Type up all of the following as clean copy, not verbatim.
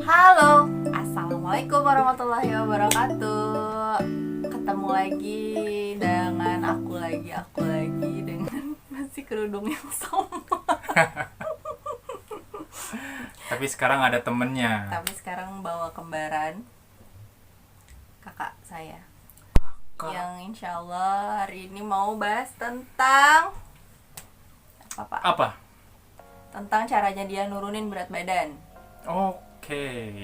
Halo, Assalamualaikum warahmatullahi wabarakatuh. Ketemu lagi dengan aku lagi dengan masih kerudung yang sama. Tapi sekarang ada temennya. Tapi sekarang bawa kembaran kakak saya. Yang insya Allah hari ini mau bahas tentang apa? Apa? Tentang caranya dia nurunin berat badan. Oke.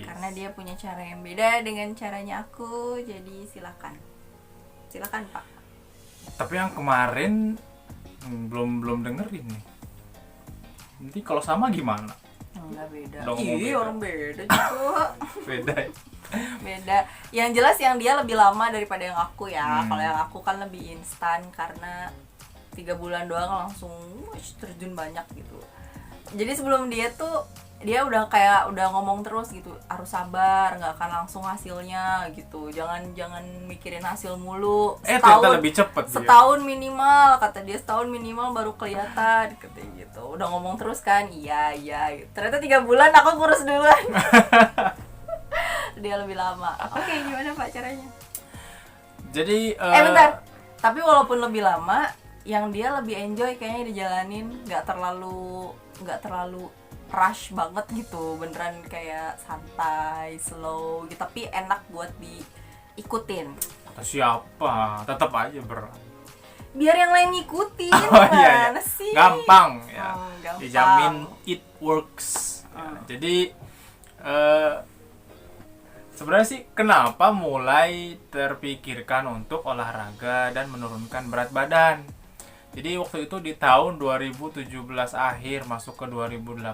Karena dia punya cara yang beda dengan caranya aku, jadi silakan Pak. Tapi yang kemarin belum dengerin nih. Nanti kalau sama gimana? Enggak beda. Udah ngomong beda. Orang beda juga. Beda. Beda. Yang jelas yang dia lebih lama daripada yang aku ya. Kalau yang aku kan lebih instan karena 3 bulan doang langsung terjun banyak gitu. Jadi sebelum dia udah ngomong terus gitu, harus sabar, nggak akan langsung hasilnya gitu, jangan mikirin hasil mulu, Ternyata lebih cepet dia. setahun minimal, kata dia, setahun minimal baru kelihatan katanya gitu. Udah ngomong terus kan, iya gitu. Ternyata 3 bulan aku kurus duluan. Dia lebih lama. Oke, gimana Pak caranya? Jadi Bentar, tapi walaupun lebih lama, yang dia lebih enjoy kayaknya dijalanin, nggak terlalu rush banget gitu, beneran kayak santai, slow gitu, tapi enak buat diikutin. kata siapa? Tetap aja berat. Biar yang lain ngikutin, Oh, iya. mana sih? Gampang ya. Gampang. Dijamin it works. Ya, jadi sebenarnya sih kenapa mulai terpikirkan untuk olahraga dan menurunkan berat badan. Jadi waktu itu di tahun 2017 akhir masuk ke 2018.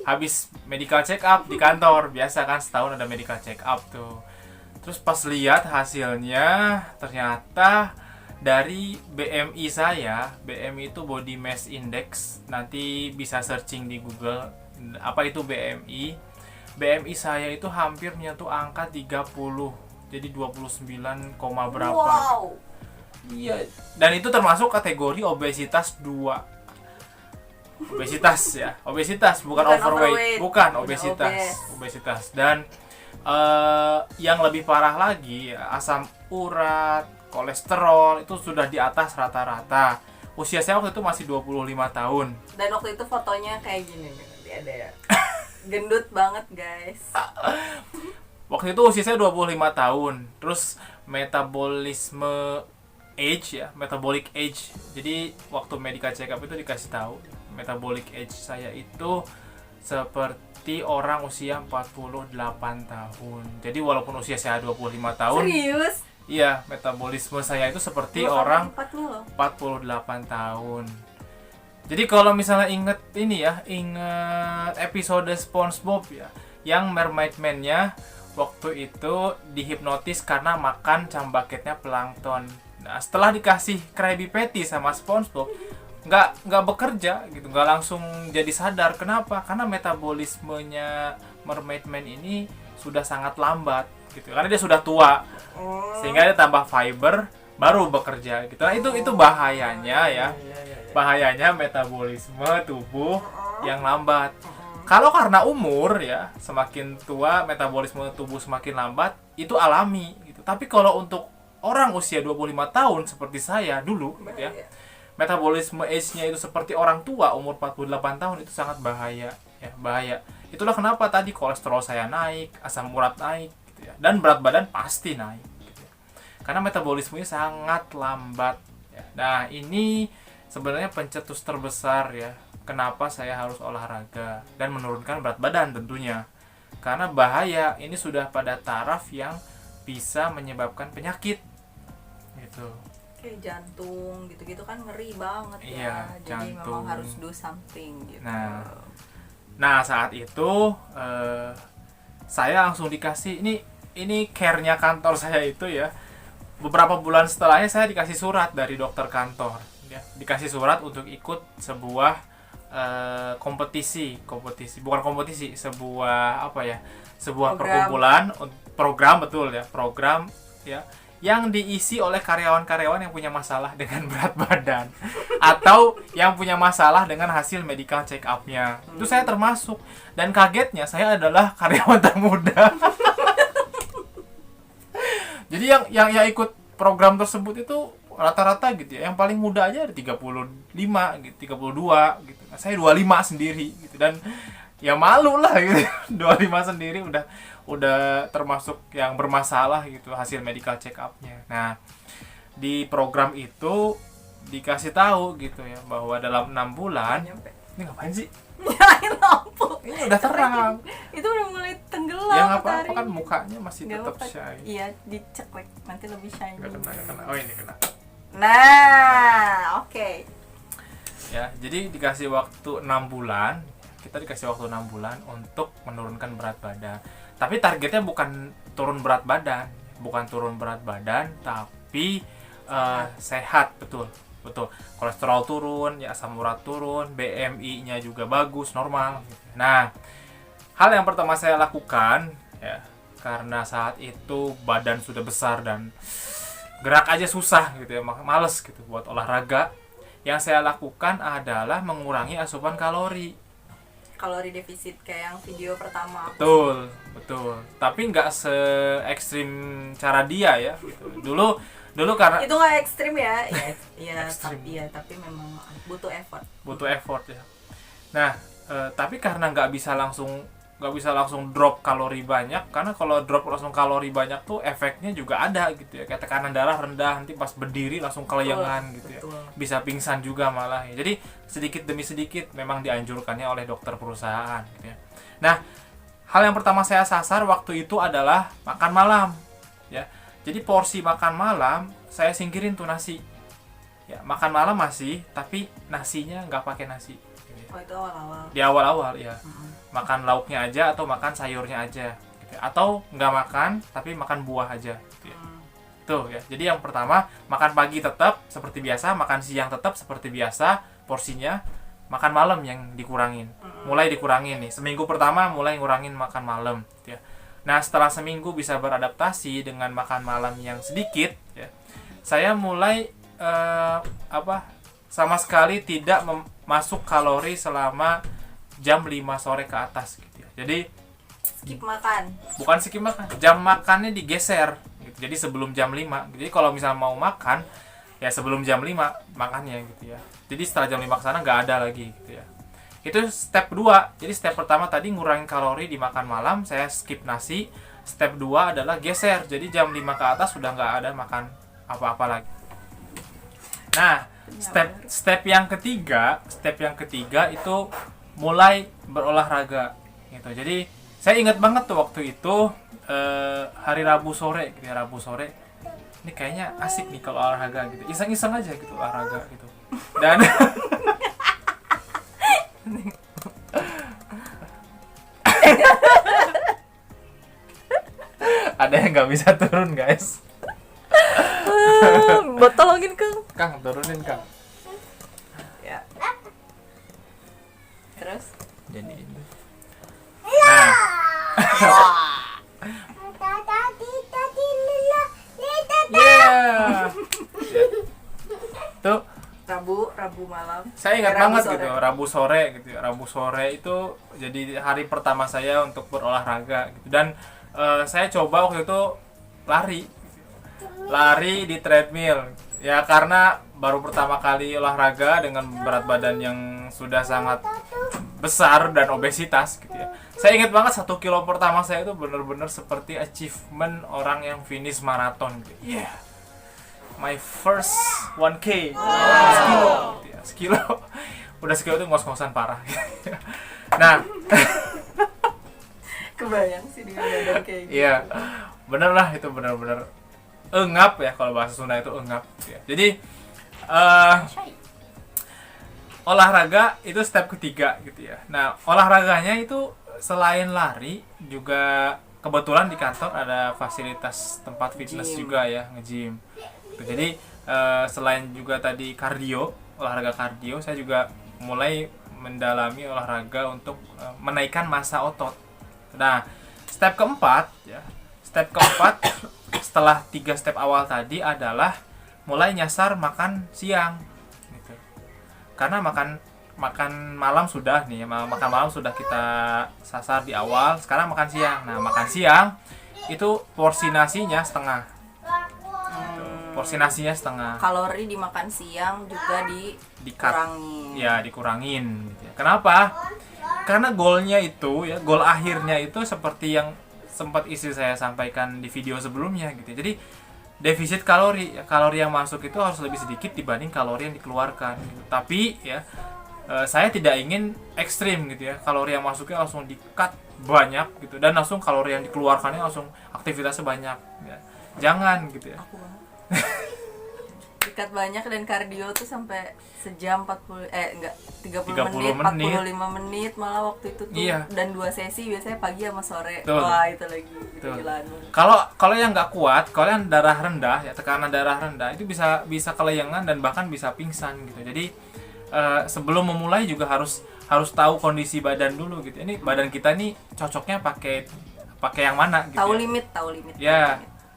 Habis medical check up di kantor, biasa kan setahun ada medical check up tuh. Terus pas lihat hasilnya ternyata dari BMI saya, BMI itu body mass index, nanti bisa searching di Google apa itu BMI. BMI saya itu hampir menyentuh angka 30. Jadi 29, berapa. Wow. Iya, dan itu termasuk kategori obesitas 2. Obesitas ya, obesitas bukan overweight. Bukan obesitas. Dan yang lebih parah lagi, asam urat, kolesterol itu sudah di atas rata-rata. Usia saya waktu itu masih 25 tahun. Dan waktu itu fotonya kayak gini nih, nanti ada ya. Gendut banget guys. Waktu itu usia saya 25 tahun. Terus metabolic age. Jadi waktu medical check up itu dikasih tahu metabolic age saya itu seperti orang usia 48 tahun. Jadi walaupun usia saya 25 tahun, Serius? iya, metabolisme saya itu seperti Gua orang 48 tahun. Jadi kalau misalnya inget episode SpongeBob ya, yang Mermaid Man-nya waktu itu dihipnotis karena makan cambaketnya plankton. Nah, setelah dikasih Krabby Patty sama SpongeBob, nggak bekerja gitu, nggak langsung jadi sadar. Kenapa? Karena metabolismenya Mermaid Man ini sudah sangat lambat gitu, karena dia sudah tua, sehingga dia tambah fiber baru bekerja gitu. Nah, itu bahayanya ya, bahayanya metabolisme tubuh yang lambat. Kalau karena umur ya, semakin tua metabolisme tubuh semakin lambat, itu alami gitu. Tapi kalau untuk orang usia 25 tahun seperti saya dulu gitu ya, metabolisme age-nya itu seperti orang tua umur 48 tahun, itu sangat bahaya ya, bahaya. Itulah kenapa tadi kolesterol saya naik, asam urat naik gitu ya, dan berat badan pasti naik gitu ya. Karena metabolismenya sangat lambat ya. Nah, ini sebenarnya pencetus terbesar ya, kenapa saya harus olahraga dan menurunkan berat badan tentunya. Karena bahaya, ini sudah pada taraf yang bisa menyebabkan penyakit gitu. Kayak jantung gitu-gitu kan ngeri banget ya. Iya, Jadi jantung. memang harus do something gitu. Nah saat itu saya langsung dikasih ini care-nya kantor saya itu ya. Beberapa bulan setelahnya saya dikasih surat dari dokter kantor ya. Dikasih surat untuk ikut sebuah sebuah Program. perkumpulan, program, betul ya, program ya, yang diisi oleh karyawan-karyawan yang punya masalah dengan berat badan atau yang punya masalah dengan hasil medical check up-nya. Itu saya termasuk, dan kagetnya saya adalah karyawan termuda. Jadi yang ikut program tersebut itu rata-rata gitu ya, yang paling muda aja ada 35 gitu, 32 gitu. Nah, saya 25 sendiri gitu, dan ya malu lah gitu. 25 sendiri udah termasuk yang bermasalah gitu hasil medical check up-nya. Nah, di program itu dikasih tahu gitu ya bahwa dalam 6 bulan. Ini ngapain sih? Nyalain lampu. Ini udah terang. Itu udah mulai tenggelam. Ya nggak apa-apa matahari. kan, mukanya masih Nggak tetap apa-apa. shine. Iya, diceklek nanti lebih shiny. Nggak kena. Oh, ini kena. Nah, oke. Ya, jadi dikasih waktu 6 bulan. Kita dikasih waktu 6 bulan untuk menurunkan berat badan. Tapi targetnya bukan turun berat badan, tapi sehat, betul. Kolesterol turun, ya asam urat turun, BMI-nya juga bagus, normal. Nah, hal yang pertama saya lakukan ya, karena saat itu badan sudah besar dan gerak aja susah gitu ya, males gitu buat olahraga. Yang saya lakukan adalah mengurangi asupan kalori. Kalori defisit kayak yang video pertama. Betul. Tapi nggak se-ekstrim cara dia ya. Gitu. Dulu karena itu nggak ekstrim ya. Iya, Ekstrim. tapi memang butuh effort. Butuh effort ya. Nah, tapi karena nggak bisa langsung drop kalori banyak, karena kalau drop langsung kalori banyak tuh efeknya juga ada gitu ya, kayak tekanan darah rendah, nanti pas berdiri langsung kelayangan gitu ya, bisa pingsan juga malah ya. Jadi sedikit demi sedikit memang dianjurkannya oleh dokter perusahaan gitu ya. Nah, hal yang pertama saya sasar waktu itu adalah makan malam ya. Jadi porsi makan malam saya singkirin tuh nasi ya, makan malam masih, tapi nasinya nggak pakai nasi gitu ya. Oh, itu awal-awal. Di awal-awal ya. Makan lauknya aja atau makan sayurnya aja gitu ya. Atau nggak makan tapi makan buah aja gitu ya. Tuh ya. Jadi yang pertama, makan pagi tetap seperti biasa, makan siang tetap seperti biasa porsinya, makan malam yang dikurangin. Mulai dikurangin nih. Seminggu pertama mulai ngurangin makan malam gitu ya. Nah, setelah seminggu bisa beradaptasi dengan makan malam yang sedikit ya, saya mulai sama sekali tidak masuk kalori selama jam 5 sore ke atas gitu ya. Jadi Skip makan. bukan skip makan, jam makannya digeser gitu. Jadi sebelum jam 5. Jadi kalau misalnya mau makan ya sebelum jam 5 makannya gitu ya. Jadi setelah jam 5 ke sana nggak ada lagi gitu ya. Itu step 2. Jadi step pertama tadi ngurangin kalori di makan malam, saya skip nasi. Step 2 adalah geser. Jadi jam 5 ke atas sudah nggak ada makan apa-apa lagi. Nah, step yang ketiga itu mulai berolahraga gitu. Jadi saya ingat banget tuh waktu itu hari Rabu sore gitu ya, Rabu sore. Ini kayaknya asik nih kalau olahraga gitu. Iseng-iseng aja gitu olahraga gitu. Dan ada yang nggak bisa turun, guys. Tolongin Kang, turunin Kang. ya. Terus Jadi ini. Nah, yeah. Tuh Rabu malam. saya ingat Rabu banget sore. gitu, Rabu sore gitu ya. Rabu sore itu jadi hari pertama saya untuk berolahraga gitu. Dan saya coba waktu itu lari di treadmill ya, karena baru pertama kali olahraga dengan berat badan yang sudah sangat besar dan obesitas gitu ya. Saya ingat banget 1 kilo pertama saya itu benar-benar seperti achievement orang yang finish maraton gitu. Yeah, my first 1K. Sekilo gitu ya. Sekilo udah sekilo itu ngos-ngosan parah. Nah, Kebayang sih dengan badan kayak gitu. iya, bener lah, itu benar-benar engap ya, kalau bahasa Sunda itu engap ya. Jadi olahraga itu step ketiga gitu ya. Nah, olahraganya itu selain lari juga kebetulan di kantor ada fasilitas tempat fitness Gym. juga ya, nge-gym. Jadi selain juga tadi kardio, olahraga kardio, saya juga mulai mendalami olahraga untuk menaikkan massa otot. Nah, step keempat ya. step keempat setelah 3 step awal tadi adalah mulai nyasar makan siang gitu. Karena makan malam sudah nih, makan malam sudah kita sasar di awal, sekarang makan siang. Nah, makan siang itu porsi nasinya setengah. Porsi nasinya setengah. Kalori dimakan siang juga dikurangin. Ya, dikurangin gitu ya. Kenapa? Karena goalnya itu ya, goal akhirnya itu seperti yang sempat istri saya sampaikan di video sebelumnya gitu. Jadi defisit kalori, kalori yang masuk itu harus lebih sedikit dibanding kalori yang dikeluarkan gitu. Tapi ya saya tidak ingin ekstrim gitu ya, kalori yang masuknya langsung di-cut banyak gitu dan langsung kalori yang dikeluarkannya langsung aktivitasnya banyak ya. Jangan gitu ya. Aku banget. Ikat banyak dan kardio tuh sampai sejam 30 menit, 45 menit malah waktu itu tuh. Iya. Dan 2 sesi biasanya pagi sama sore. Betul. Wah, itu lagi Betul. gila. Kalau yang nggak kuat, kalau yang darah rendah ya, tekanan darah rendah itu bisa kelayangan dan bahkan bisa pingsan gitu. Jadi sebelum memulai juga harus tahu kondisi badan dulu gitu. Ini badan kita nih cocoknya pakai yang mana gitu. Tahu ya. limit. Ya,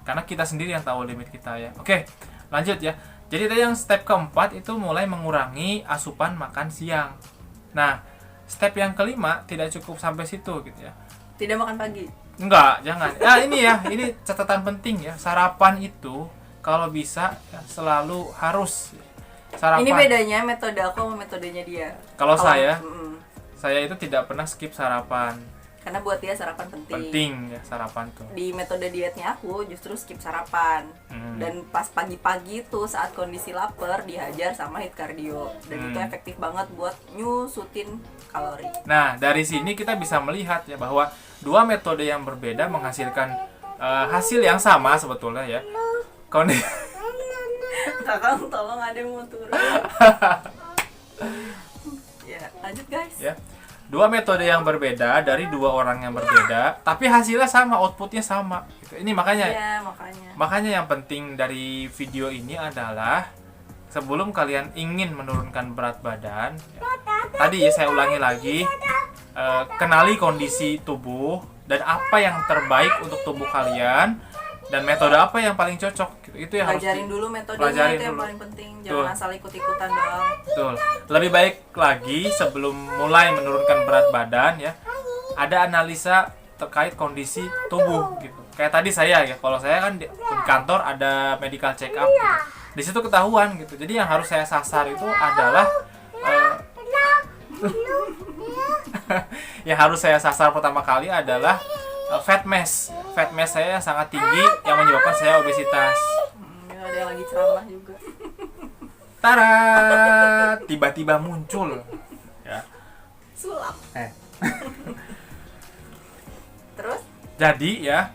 karena kita sendiri yang tahu limit kita ya. Oke, lanjut ya. Jadi tadi yang step keempat itu mulai mengurangi asupan makan siang. Nah, step yang kelima tidak cukup sampai situ gitu ya. Tidak makan pagi. Enggak, jangan. Ini catatan penting ya. Sarapan itu kalau bisa ya, selalu harus sarapan. Ini bedanya metode aku sama metodenya dia. Kalau saya itu tidak pernah skip sarapan. Karena buat dia sarapan penting. Penting ya sarapan tuh. Di metode dietnya aku justru skip sarapan. Dan pas pagi-pagi tuh saat kondisi lapar dihajar sama hit cardio. Dan itu efektif banget buat nyusutin kalori. Nah, dari sini kita bisa melihat ya bahwa dua metode yang berbeda menghasilkan hasil yang sama sebetulnya ya. Kakak tolong ada yang mau turun. Ya, lanjut guys. Ya. Dua metode yang berbeda dari dua orang yang berbeda, tapi hasilnya sama, outputnya sama. Gitu. Ini makanya. Ya, makanya yang penting dari video ini adalah sebelum kalian ingin menurunkan berat badan, ya, tadi ya saya ulangi lagi, kenali kondisi tubuh dan apa yang terbaik untuk tubuh kalian dan metode apa yang paling cocok. Gitu. Itu yang pelajarin harus dulu metodenya, itu yang paling penting. Jangan asal ikut-ikutan doang. Betul. Lebih baik lagi sebelum mulai menurunkan berat badan ya, ada analisa terkait kondisi tubuh gitu. Kayak tadi saya ya, kalau saya kan di kantor ada medical check up gitu. Di situ ketahuan gitu. Jadi yang harus saya sasar itu adalah yang harus saya sasar pertama kali adalah fat mass. Fat mass saya sangat tinggi yang menyebabkan saya obesitas. Ada yang lagi ceramah juga. Tara, tiba-tiba muncul. Ya. Sulap. Terus? Jadi ya,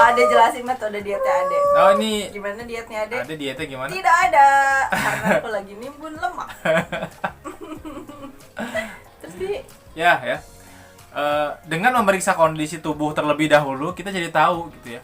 Ade jelasin metode dietnya Ade. Oh ini gimana dietnya Ade? Ade dietnya gimana? Tidak ada, karena aku lagi nimbun lemak. Terus ya. Dengan memeriksa kondisi tubuh terlebih dahulu, kita jadi tahu gitu ya.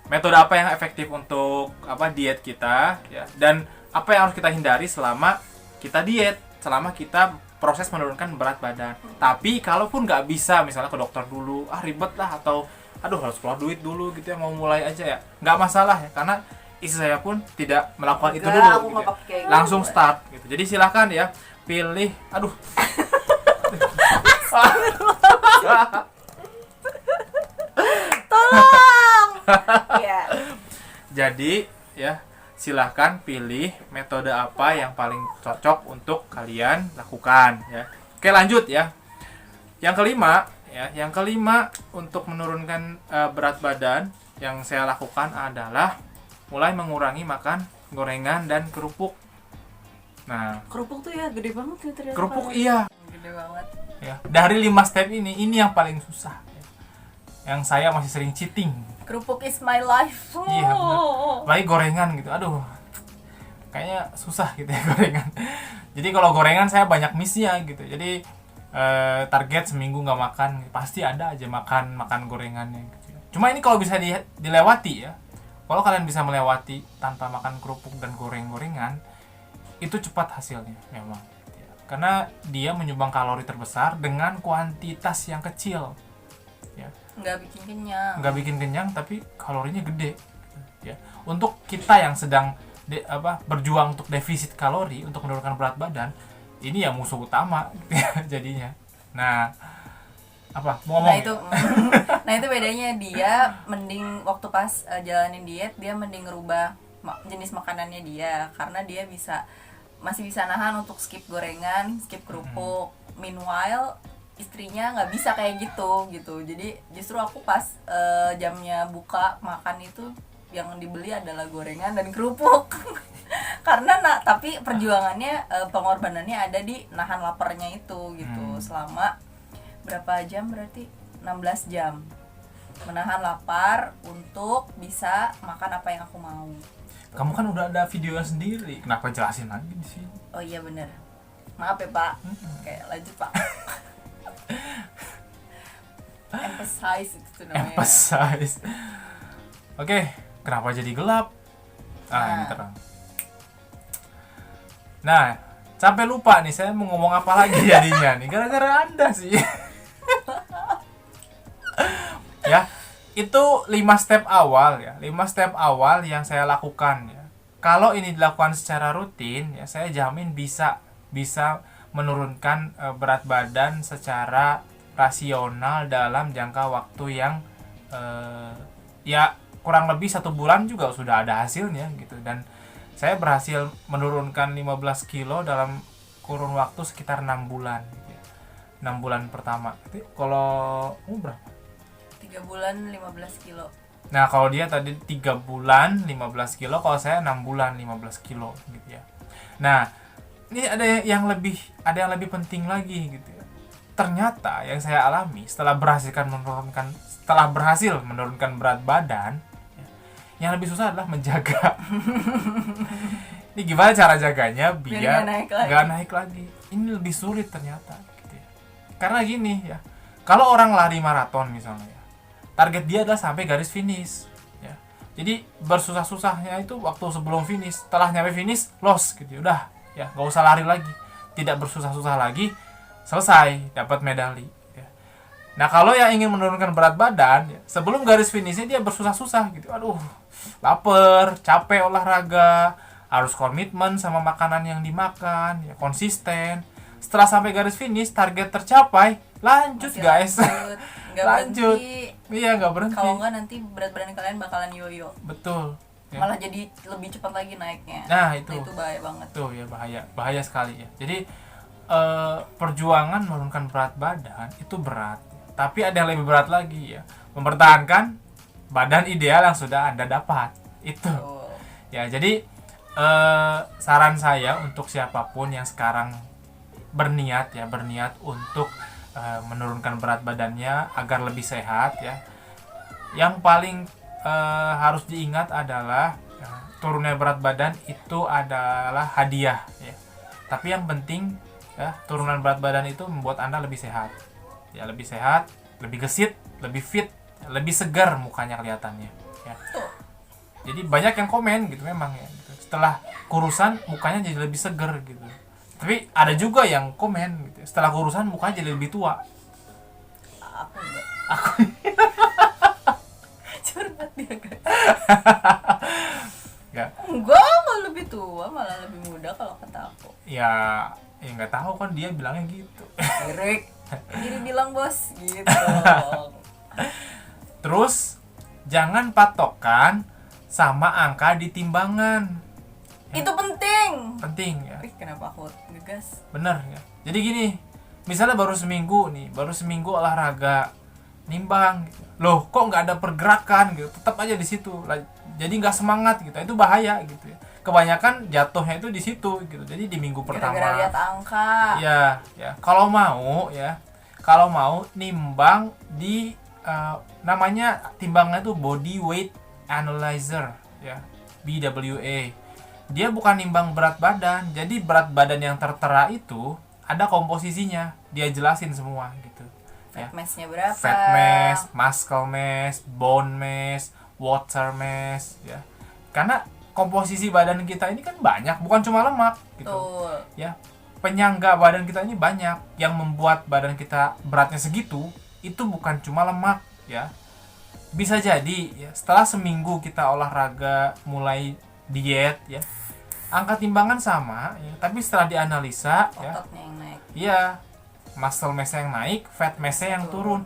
Metode apa yang efektif untuk diet kita ya, dan apa yang harus kita hindari selama kita diet, selama kita proses menurunkan berat badan. Tapi kalaupun nggak bisa, misalnya ke dokter dulu, ribet lah, atau harus keluar duit dulu gitu ya, mau mulai aja ya, nggak masalah ya, karena istri saya pun tidak melakukan itu dulu gitu ya. Langsung start gitu. Jadi silakan ya, pilih tolong ya. Jadi ya, silahkan pilih metode apa yang paling cocok untuk kalian lakukan ya. Oke, lanjut ya. Yang kelima untuk menurunkan berat badan yang saya lakukan adalah mulai mengurangi makan gorengan dan kerupuk. Nah, kerupuk tuh ya gede banget ya ternyata. Kerupuk iya. Gede banget. Ya, dari 5 step ini yang paling susah. Yang saya masih sering cheating. Kerupuk is my life. Iya, benar. Lagi gorengan gitu. Aduh. Kayaknya susah gitu ya gorengan. Jadi kalau gorengan saya banyak miss-nya gitu. Jadi target seminggu nggak makan, pasti ada aja makan gorengannya gitu. Cuma ini kalau bisa dilewati ya. Kalau kalian bisa melewati tanpa makan kerupuk dan gorengan, itu cepat hasilnya memang. karena dia menyumbang kalori terbesar dengan kuantitas yang kecil, ya. Nggak bikin kenyang tapi kalorinya gede, ya. Untuk kita yang sedang berjuang untuk defisit kalori untuk menurunkan berat badan, ini ya musuh utama jadinya. Nah, mau ngomong? Nah itu bedanya, dia mending waktu pas jalanin diet dia mending ngerubah jenis makanannya dia, karena dia masih bisa nahan untuk skip gorengan, skip kerupuk. Meanwhile istrinya nggak bisa kayak gitu. Jadi justru aku pas jamnya buka makan itu yang dibeli adalah gorengan dan kerupuk. Karena tapi perjuangannya, pengorbanannya ada di nahan laparnya itu gitu. Selama berapa jam, berarti 16 jam menahan lapar untuk bisa makan apa yang aku mau. Kamu kan udah ada videonya sendiri, kenapa jelasin lagi di sini? Oh iya bener, maaf ya Pak. Kayak lanjut Pak. Emphasize itu namanya. Emphasize. Oke, kenapa jadi gelap? Ini terang. Nah, sampai lupa nih saya mau ngomong apa lagi jadinya nih, gara-gara Anda sih. Ya, itu 5 step awal ya. 5 step awal yang saya lakukan ya. Kalau ini dilakukan secara rutin ya, saya jamin bisa menurunkan berat badan secara rasional dalam jangka waktu yang ya kurang lebih 1 bulan juga sudah ada hasilnya gitu. Dan saya berhasil menurunkan 15 kilo dalam kurun waktu sekitar 6 bulan gitu ya. 6 bulan pertama. Kalau berapa? 3 bulan 15 kilo. Nah, kalau dia tadi 3 bulan 15 kilo, kalau saya 6 bulan 15 kilo gitu ya. Nah, ini ada yang lebih penting lagi gitu ya. Ternyata yang saya alami setelah berhasil menurunkan berat badan, yang lebih susah adalah menjaga. Ini gimana cara jaganya biar nggak naik lagi. Ini lebih sulit ternyata gitu ya. Karena gini ya, kalau orang lari maraton misalnya, target dia adalah sampai garis finish ya. Jadi bersusah-susahnya itu waktu sebelum finish, setelah nyampe finish loss gitu. Udah ya, nggak usah lari lagi, tidak bersusah-susah lagi, selesai dapat medali ya. Nah, kalau yang ingin menurunkan berat badan ya, sebelum garis finishnya dia bersusah-susah gitu. Aduh, lapar, capek olahraga, harus komitmen sama makanan yang dimakan ya, konsisten. Setelah sampai garis finish, target tercapai, lanjut guys. Lanjut. Iya, nggak berhenti. Kalau nggak nanti berat badan kalian bakalan yoyo. Betul ya. Malah jadi lebih cepat lagi naiknya. Nah itu bahaya banget tuh ya, bahaya sekali ya. Jadi perjuangan menurunkan berat badan itu berat, tapi ada yang lebih berat lagi ya, mempertahankan badan ideal yang sudah Anda dapat itu. Ya, jadi saran saya untuk siapapun yang sekarang berniat untuk menurunkan berat badannya agar lebih sehat ya. Yang paling harus diingat adalah turunnya berat badan itu adalah hadiah ya. Tapi yang penting ya, turunan berat badan itu membuat Anda lebih sehat. Ya, lebih sehat, lebih gesit, lebih fit, lebih segar mukanya kelihatannya ya. Jadi banyak yang komen gitu memang ya. Setelah kurusan mukanya jadi lebih segar gitu. Tapi ada juga yang komen gitu, setelah kurusan mukanya jadi lebih tua. Aku enggak. Curhat dia guys. Ya. Enggak lebih tua, malah lebih muda kalau kata aku. Ya nggak tahu kan, dia bilangnya gitu. Erik, jadi bilang bos gitu. Terus jangan patokan sama angka di timbangan. Itu penting ya. Kenapa aku ngegas? Bener ya. Jadi gini, misalnya baru seminggu olahraga, nimbang gitu. Loh kok nggak ada pergerakan gitu, tetap aja di situ, jadi nggak semangat gitu, itu bahaya gitu ya. Kebanyakan jatuhnya itu di situ gitu. Jadi di minggu pertama gara-gara lihat angka ya kalau mau nimbang di namanya timbangannya itu body weight analyzer ya, BWA. Dia bukan nimbang berat badan. Jadi berat badan yang tertera itu ada komposisinya, dia jelasin semua gitu. Fat mass-nya berapa? Fat mass, muscle mass, bone mass, water mass ya. Karena komposisi badan kita ini kan banyak, bukan cuma lemak gitu. Betul. Ya. penyangga badan kita ini banyak. Yang membuat badan kita beratnya segitu itu bukan cuma lemak ya. Bisa jadi ya, setelah seminggu kita olahraga mulai diet ya, angka timbangan sama ya, tapi setelah dianalisa ya, Ototnya yang naik. iya, muscle mass yang naik, fat mass yang turun.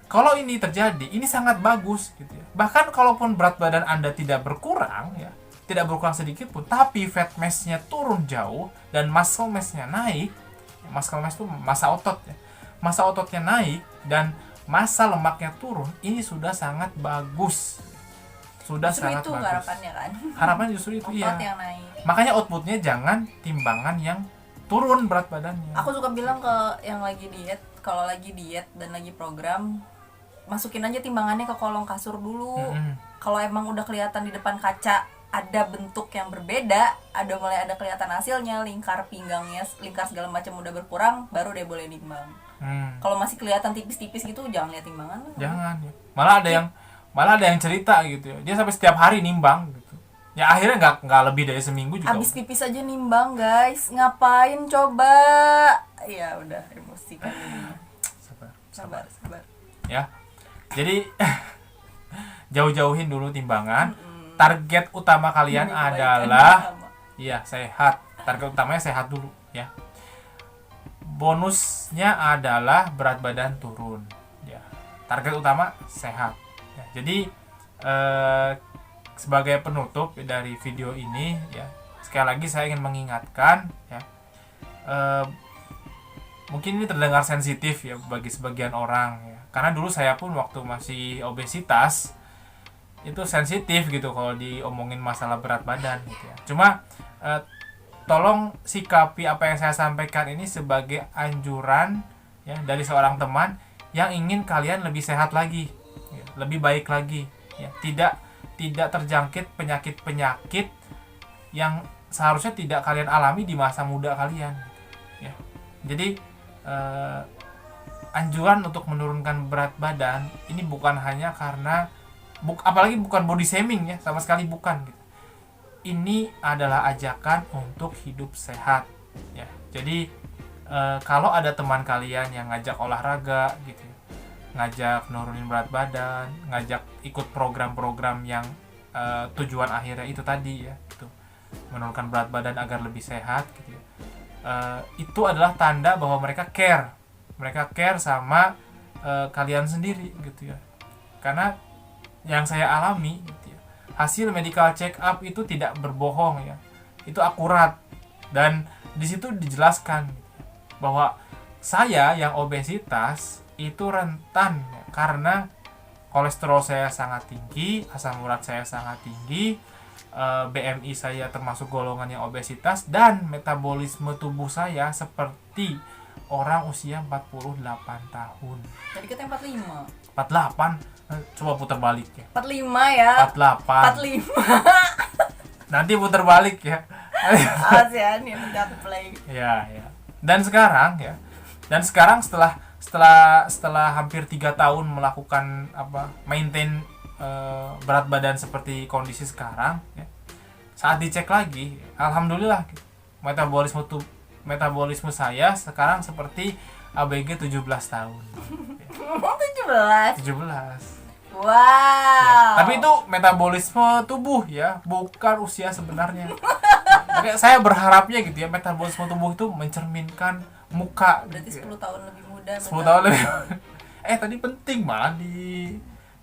Kalau ini terjadi, ini sangat bagus gitu ya. Bahkan kalaupun berat badan Anda tidak berkurang ya, tidak berkurang sedikit pun, tapi fat mass-nya turun jauh dan muscle mass-nya naik. Muscle mass itu massa otot ya. Massa ototnya naik dan massa lemaknya turun, ini sudah sangat bagus. Sudah Justru sangat itu bagus. harapannya kan. Harapan justru itu, Otot iya. yang naik. Makanya outputnya jangan timbangan yang turun berat badannya. Aku suka bilang ke yang lagi diet, kalau lagi diet dan lagi program, masukin aja timbangannya ke kolong kasur dulu. Kalau emang udah kelihatan di depan kaca ada bentuk yang berbeda, mulai ada kelihatan hasilnya, lingkar pinggangnya, lingkar segala macam udah berkurang, baru deh boleh nimbang. Kalau masih kelihatan tipis-tipis gitu, jangan lihat timbangan. Jangan ya. Malah ada yang cerita gitu ya. Dia sampai setiap hari nimbang gitu. Ya akhirnya nggak lebih dari seminggu juga. Habis pipis aja nimbang, guys. Ngapain coba? Ya udah, emosi kan ini. Sabar. Ya. Jadi jauh-jauhin dulu timbangan. Target utama kalian Demi kebaikan adalah bersama. iya, sehat. Target utamanya sehat dulu ya. Bonusnya adalah berat badan turun ya. Target utama sehat ya. Jadi sebagai penutup dari video ini ya, sekali lagi saya ingin mengingatkan ya, mungkin ini terdengar sensitif ya bagi sebagian orang ya, karena dulu saya pun waktu masih obesitas itu sensitif gitu kalau diomongin masalah berat badan gitu ya. Cuma tolong sikapi apa yang saya sampaikan ini sebagai anjuran ya dari seorang teman yang ingin kalian lebih sehat lagi ya, lebih baik lagi ya, tidak terjangkit penyakit-penyakit yang seharusnya tidak kalian alami di masa muda kalian ya. Jadi anjuran untuk menurunkan berat badan ini bukan hanya karena apalagi bukan body shaming ya, sama sekali bukan gitu. Ini adalah ajakan untuk hidup sehat ya. Jadi kalau ada teman kalian yang ngajak olahraga gitu, ngajak nurunin berat badan, ngajak ikut program-program yang tujuan akhirnya itu tadi ya, gitu, menurunkan berat badan agar lebih sehat gitu ya, itu adalah tanda bahwa mereka care sama kalian sendiri gitu ya. Karena yang saya alami gitu ya, hasil medical check up itu tidak berbohong ya, itu akurat dan di situ dijelaskan gitu ya, bahwa saya yang obesitas itu rentan ya, karena kolesterol saya sangat tinggi, asam urat saya sangat tinggi, BMI saya termasuk golongan yang obesitas, dan metabolisme tubuh saya seperti orang usia 48 tahun. Tadi katanya 45. 48, coba putar balik ya. 45 ya. 48. 45. Nanti putar balik ya. ASEAN yang udah aku play. Ya. Dan sekarang setelah hampir 3 tahun melakukan maintain berat badan seperti kondisi sekarang ya, saat dicek lagi, alhamdulillah metabolisme saya sekarang seperti ABG 17 tahun. 17. Wow. Ya, tapi itu metabolisme tubuh ya, bukan usia sebenarnya. Makanya saya berharapnya gitu ya, metabolisme tubuh itu mencerminkan muka. Berarti gitu 10 tahun lebih muda. 10 tahun lebih. Tadi penting malah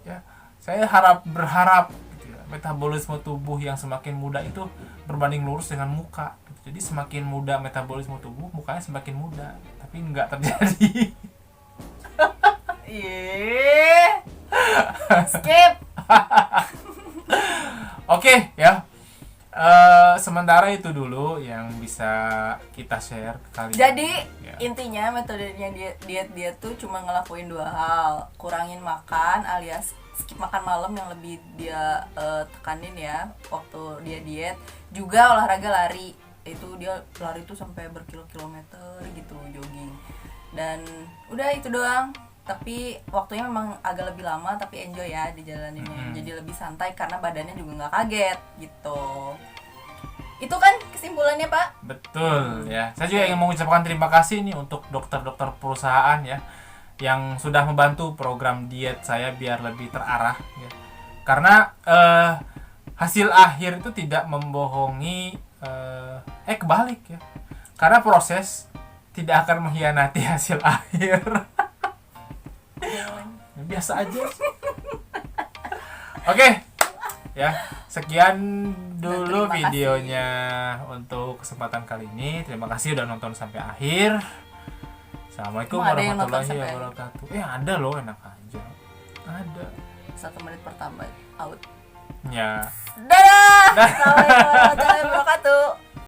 ya. Saya berharap gitu ya, metabolisme tubuh yang semakin muda itu berbanding lurus dengan muka. Gitu. Jadi semakin muda metabolisme tubuh, mukanya semakin muda. Tapi nggak terjadi. Skip. Oke ya. Sementara itu dulu yang bisa kita share ke kalian. Jadi ya, intinya metodenya diet tuh cuma ngelakuin 2 hal. Kurangin makan alias skip makan malam yang lebih dia tekanin ya waktu dia diet. Juga olahraga lari. Itu dia lari tuh sampai berkilo-kilometer gitu, jogging. Dan udah itu doang. Tapi waktunya memang agak lebih lama, tapi enjoy ya dijalaninnya. Jadi lebih santai karena badannya juga nggak kaget gitu. Itu kan kesimpulannya, Pak. Betul ya. Saya juga ingin mengucapkan terima kasih nih untuk dokter-dokter perusahaan ya yang sudah membantu program diet saya biar lebih terarah ya. Karena hasil akhir itu tidak membohongi kebalik ya. Karena proses tidak akan mengkhianati hasil akhir. Biasa aja. Oke. Ya, sekian dulu Terima videonya untuk kesempatan kali ini. Terima kasih udah nonton sampai akhir. Assalamualaikum Emang ada yang nonton warahmatullahi sampai wabarakatuh. Ada loh, enak aja. Ada. 1 menit pertama out. Ya. Dadah. Assalamualaikum warahmatullahi wabarakatuh.